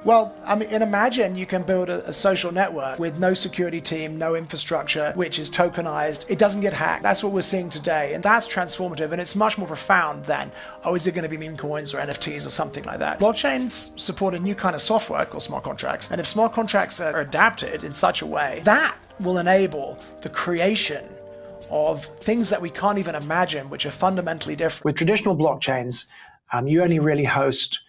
Well, I mean, and imagine you can build a social network with no security team, no infrastructure, which is tokenized. It doesn't get hacked. That's what we're seeing today. And that's transformative. And it's much more profound than, oh, is it going to be meme coins or NFTs or something like that? Blockchains support a new kind of software called smart contracts. And if smart contracts are adapted in such a way, that will enable the creation of things that we can't even imagine, which are fundamentally different. With traditional blockchains, you only really host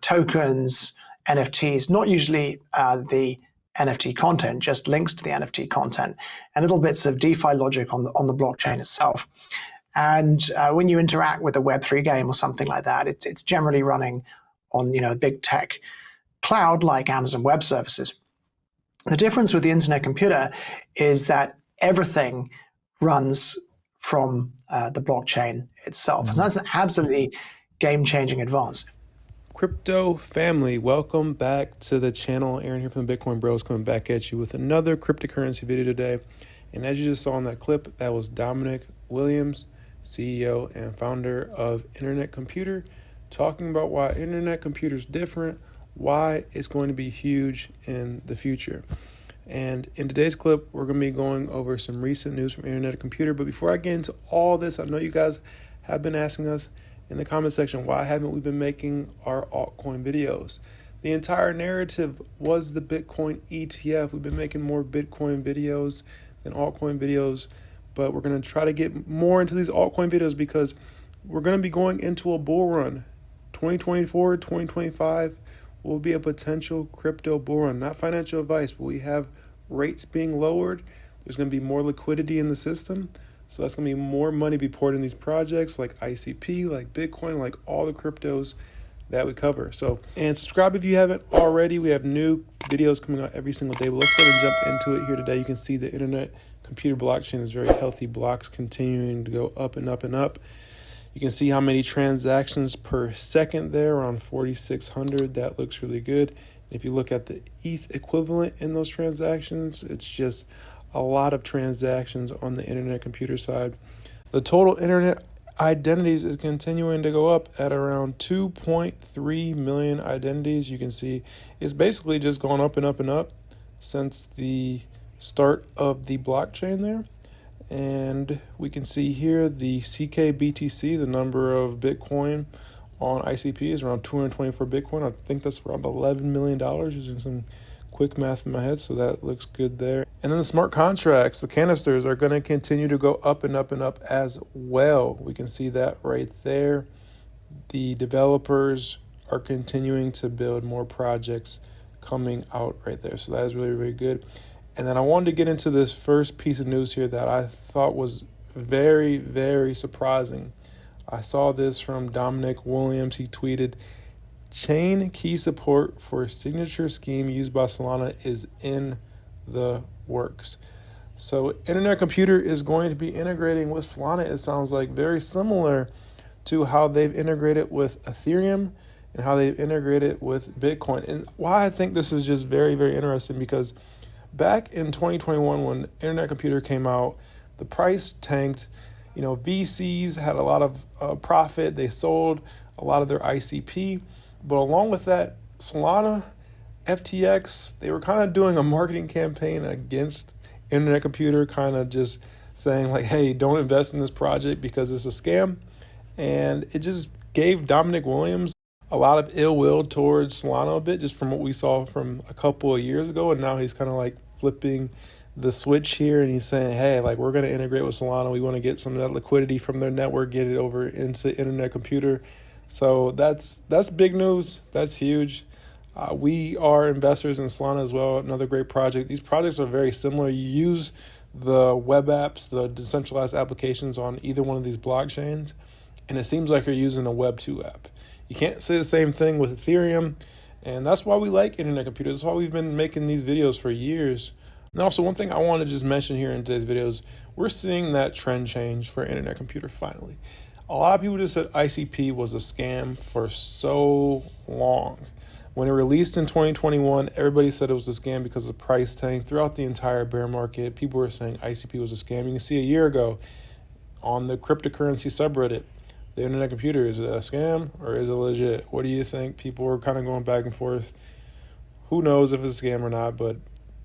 tokens, NFTs, not usually the NFT content, just links to the NFT content, and little bits of DeFi logic on the blockchain itself. And when you interact with a Web3 game or something like that, it's generally running on a big tech cloud like Amazon Web Services. The difference with the internet computer is that everything runs from the blockchain itself. And that's an absolutely game-changing advance. Crypto family, welcome back to the channel. Aaron here from the Bitcoin Bros coming back at you with another cryptocurrency video today. And as you just saw in that clip, that was Dominic Williams, CEO and founder of Internet Computer, talking about why Internet Computer is different, why it's going to be huge in the future. And in today's clip, we're going to be going over some recent news from Internet Computer. But before I get into all this, I know you guys have been asking us in the comment section, why haven't we been making our altcoin videos? The entire narrative was the Bitcoin ETF. We've been making more Bitcoin videos than altcoin videos, but we're going to try to get more into these altcoin videos because we're going to be going into a bull run. 2024, 2025 will be a potential crypto bull run. Not financial advice, but we have rates being lowered. There's going to be more liquidity in the system. So that's going to be more money be poured in these projects like ICP, like Bitcoin, like all the cryptos that we cover. And subscribe if you haven't already. We have new videos coming out every single day. But let's go ahead and jump into it here today. You can see the Internet Computer blockchain is very healthy. Blocks continuing to go up and up and up. You can see how many transactions per second there, around 4,600. That looks really good. If you look at the ETH equivalent in those transactions, it's just a lot of transactions on the Internet Computer side. The total internet identities is continuing to go up at around 2.3 million identities. You can see it's basically just gone up and up and up since the start of the blockchain there. And we can see here the CKBTC, the number of Bitcoin on ICP is around 224 Bitcoin. I think that's around $11 million using some quick math in my head, so that looks good there. And then the smart contracts, the canisters, are going to continue to go up and up and up as well. We can see that right there. The developers are continuing to build more projects coming out right there. So that is really, really good. And then I wanted to get into this first piece of news here that I thought was very, very surprising. I saw this from Dominic Williams. He tweeted, "Chain key support for signature scheme used by Solana is in the works." So Internet Computer is going to be integrating with Solana, it sounds like, very similar to how they've integrated with Ethereum and how they've integrated with Bitcoin. And why I think this is just very, very interesting, because back in 2021, when Internet Computer came out, the price tanked. VCs had a lot of profit. They sold a lot of their ICP. But along with that, Solana, FTX, they were kind of doing a marketing campaign against Internet Computer, kind of just saying like, hey, don't invest in this project because it's a scam. And it just gave Dominic Williams a lot of ill will towards Solana a bit, just from what we saw from a couple of years ago. And now he's kind of like flipping the switch here, and he's saying, hey, like, we're going to integrate with Solana. We want to get some of that liquidity from their network, get it over into Internet Computer. So that's big news. That's huge. We are investors in Solana as well. Another great project. These projects are very similar. You use the web apps, the decentralized applications on either one of these blockchains, and it seems like you're using a Web 2 app. You can't say the same thing with Ethereum, and that's why we like Internet Computer. That's why we've been making these videos for years. And also, one thing I want to just mention here in today's videos, we're seeing that trend change for Internet Computer finally. A lot of people just said ICP was a scam for so long. When it released in 2021, everybody said it was a scam because of price tank. Throughout the entire bear market, people were saying ICP was a scam. You can see a year ago on the cryptocurrency subreddit, the internet computer? Is it a scam or is it legit? What do you think? People were kind of going back and forth. Who knows if it's a scam or not, but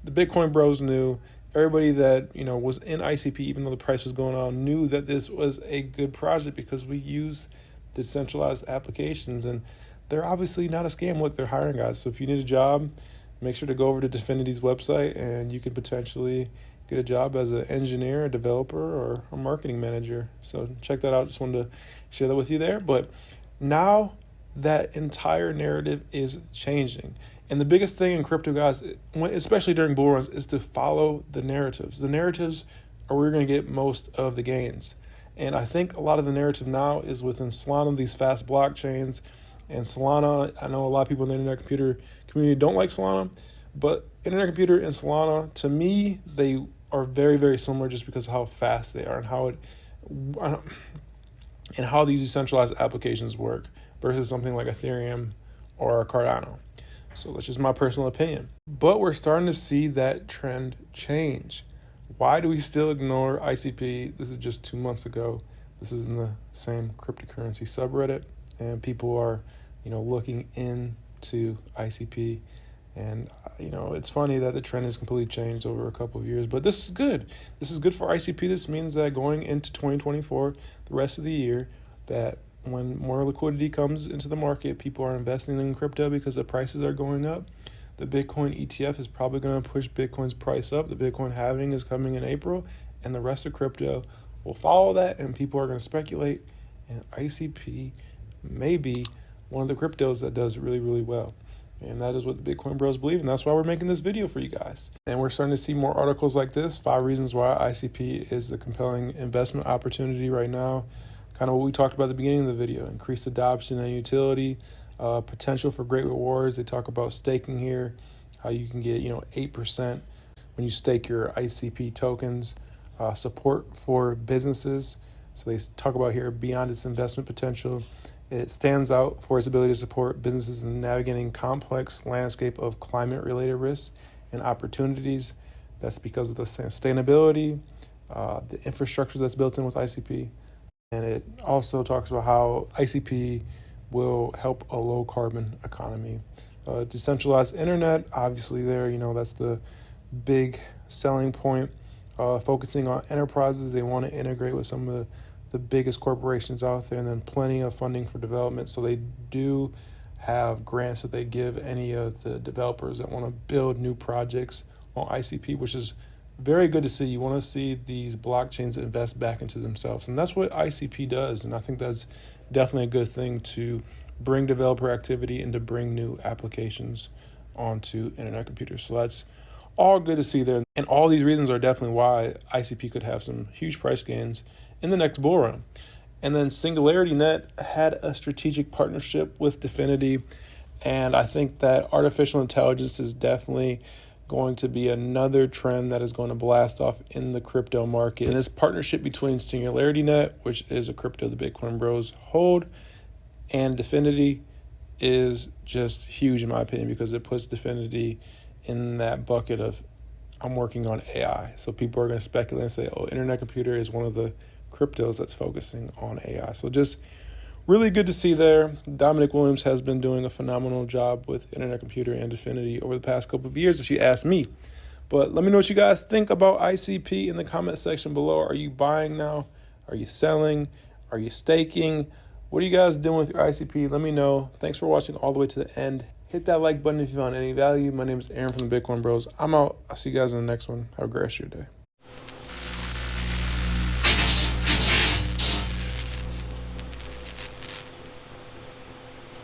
the Bitcoin bros knew. Everybody that, was in ICP, even though the price was going on, knew that this was a good project because we use decentralized applications, and they're obviously not a scam. Look, they're hiring guys. So if you need a job, make sure to go over to dfinity's website, and you can potentially get a job as an engineer, a developer, or a marketing manager. So check that out. Just wanted to share that with you there. But now that entire narrative is changing. And the biggest thing in crypto, guys, especially during bull runs, is to follow the narratives. The narratives are where you're going to get most of the gains. And I think a lot of the narrative now is within Solana, these fast blockchains. And Solana, I know a lot of people in the internet computer community don't like Solana, but internet computer and Solana, to me, they are very, very similar just because of how fast they are and how these decentralized applications work versus something like Ethereum or Cardano. So that's just my personal opinion. But we're starting to see that trend change. Why do we still ignore ICP? This is just 2 months ago. This is in the same cryptocurrency subreddit, and people are, looking into ICP. And, it's funny that the trend has completely changed over a couple of years, but this is good. This is good for ICP. This means that going into 2024, the rest of the year, that when more liquidity comes into the market, people are investing in crypto because the prices are going up. The Bitcoin ETF is probably going to push Bitcoin's price up. The Bitcoin halving is coming in April, and the rest of crypto will follow that, and people are going to speculate. And ICP may be one of the cryptos that does really, really well. And that is what the Bitcoin bros believe, and that's why we're making this video for you guys. And we're starting to see more articles like this, 5 reasons why ICP is a compelling investment opportunity right now. Kind of what we talked about at the beginning of the video: increased adoption and utility, potential for great rewards. They talk about staking here, how you can get 8% when you stake your ICP tokens, support for businesses. So they talk about here beyond its investment potential. It stands out for its ability to support businesses in navigating complex landscape of climate-related risks and opportunities. That's because of the sustainability, the infrastructure that's built in with ICP. And it also talks about how ICP will help a low carbon economy. Decentralized internet, obviously there, that's the big selling point. Focusing on enterprises, they want to integrate with some of the biggest corporations out there, and then plenty of funding for development. So they do have grants that they give any of the developers that want to build new projects on ICP, which is very good to see. You want to see these blockchains invest back into themselves. And that's what ICP does. And I think that's definitely a good thing to bring developer activity and to bring new applications onto internet computers. So that's all good to see there. And all these reasons are definitely why ICP could have some huge price gains in the next bull run. And then Singularity Net had a strategic partnership with dfinity. And I think that artificial intelligence is definitely going to be another trend that is going to blast off in the crypto market. And this partnership between Singularity Net, which is a crypto the Bitcoin bros hold, and dfinity is just huge in my opinion, because it puts dfinity in that bucket of, I'm working on AI. So people are going to speculate and say, oh, internet computer is one of the cryptos that's focusing on AI. So just really good to see there. Dominic Williams has been doing a phenomenal job with internet computer and dfinity over the past couple of years, if you ask me. But let me know what you guys think about ICP in the comment section below. Are you buying now? Are you selling? Are you staking? What are you guys doing with your ICP? Let me know. Thanks for watching all the way to the end. Hit that like button if you found any value. My name is Aaron from the Bitcoin Bros. I'm out. I'll see you guys in the next one. Have a great rest of your day.